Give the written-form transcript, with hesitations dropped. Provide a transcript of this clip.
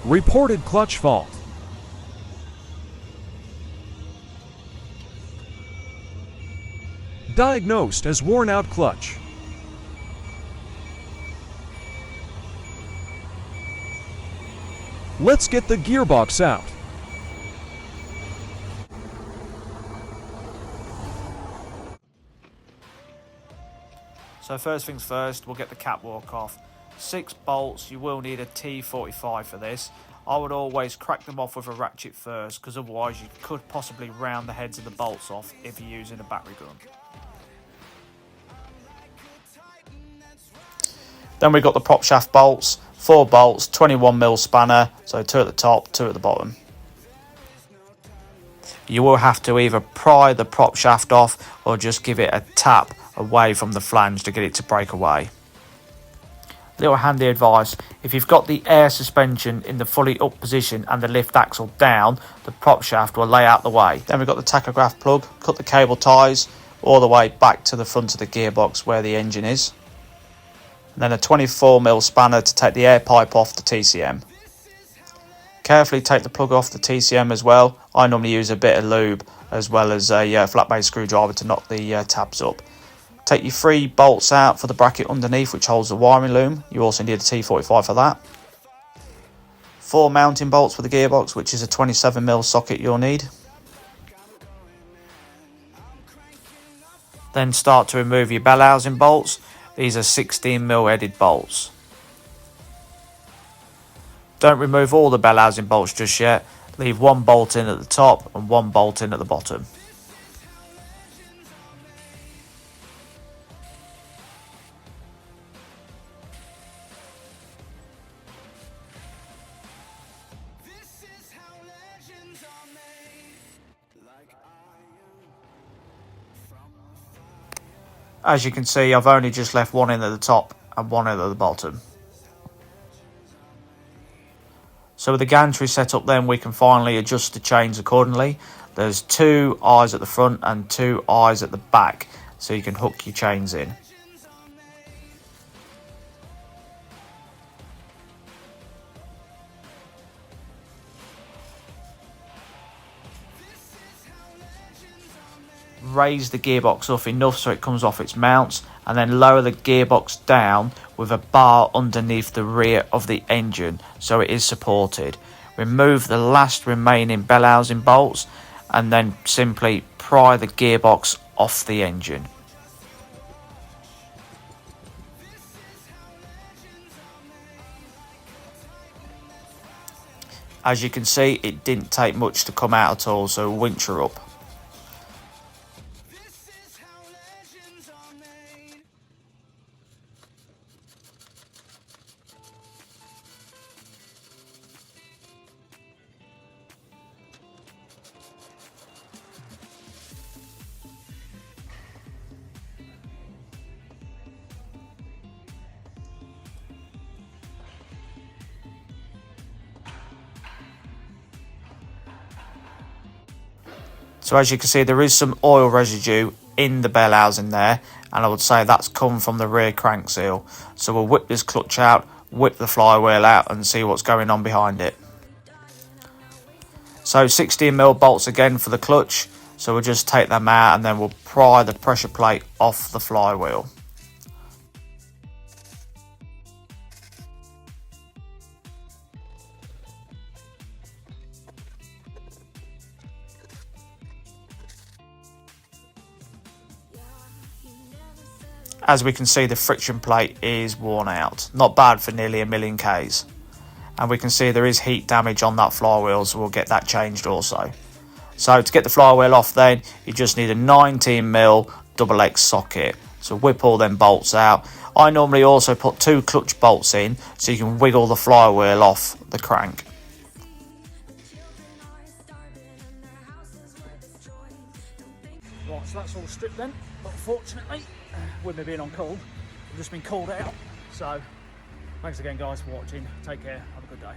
Reported clutch fault. Diagnosed as worn out clutch. Let's get the gearbox out. So first things first, we'll get the catwalk off. 6 bolts, you will need a T45 for this. I would always crack them off with a ratchet first, because otherwise you could possibly round the heads of the bolts off if you're using a battery gun. Then we've got the prop shaft bolts, 4 bolts, 21mm spanner, so 2 at the top, 2 at the bottom. You will have to either pry the prop shaft off or just give it a tap away from the flange to get it to break away. Little handy advice, if you've got the air suspension in the fully up position and the lift axle down, the prop shaft will lay out the way. Then we've got the tachograph plug, cut the cable ties all the way back to the front of the gearbox where the engine is. And then a 24mm spanner to take the air pipe off the TCM. Carefully take the plug off the TCM as well. I normally use a bit of lube as well as a flat base screwdriver to knock the tabs up. Take your 3 bolts out for the bracket underneath which holds the wiring loom. You also need a T45 for that. 4 mounting bolts for the gearbox, which is a 27mm socket you'll need. Then start to remove your bell housing bolts. These are 16mm headed bolts. Don't remove all the bell housing bolts just yet. Leave 1 bolt in at the top and 1 bolt in at the bottom. As you can see, I've only just left 1 in at the top and 1 in at the bottom. So with the gantry set up then, we can finally adjust the chains accordingly. There's 2 eyes at the front and 2 eyes at the back, so you can hook your chains in. Raise the gearbox up enough so it comes off its mounts, and then lower the gearbox down with a bar underneath the rear of the engine so it is supported. Remove the last remaining bell housing bolts and then simply pry the gearbox off the engine. As you can see, it didn't take much to come out at all, so winch her up. So as you can see, there is some oil residue in the bell housing there, and I would say that's come from the rear crank seal. So we'll whip this clutch out, whip the flywheel out and see what's going on behind it. So 16mm bolts again for the clutch, so we'll just take them out and then we'll pry the pressure plate off the flywheel. As we can see, the friction plate is worn out. Not bad for nearly 1,000,000 Ks. And we can see there is heat damage on that flywheel, so we'll get that changed also. So to get the flywheel off then, you just need a 19mm double X socket. So whip all them bolts out. I normally also put 2 clutch bolts in, so you can wiggle the flywheel off the crank. Right, so that's all stripped then, but unfortunately, with me being on call, I've just been called out. So, thanks again guys for watching, take care, have a good day.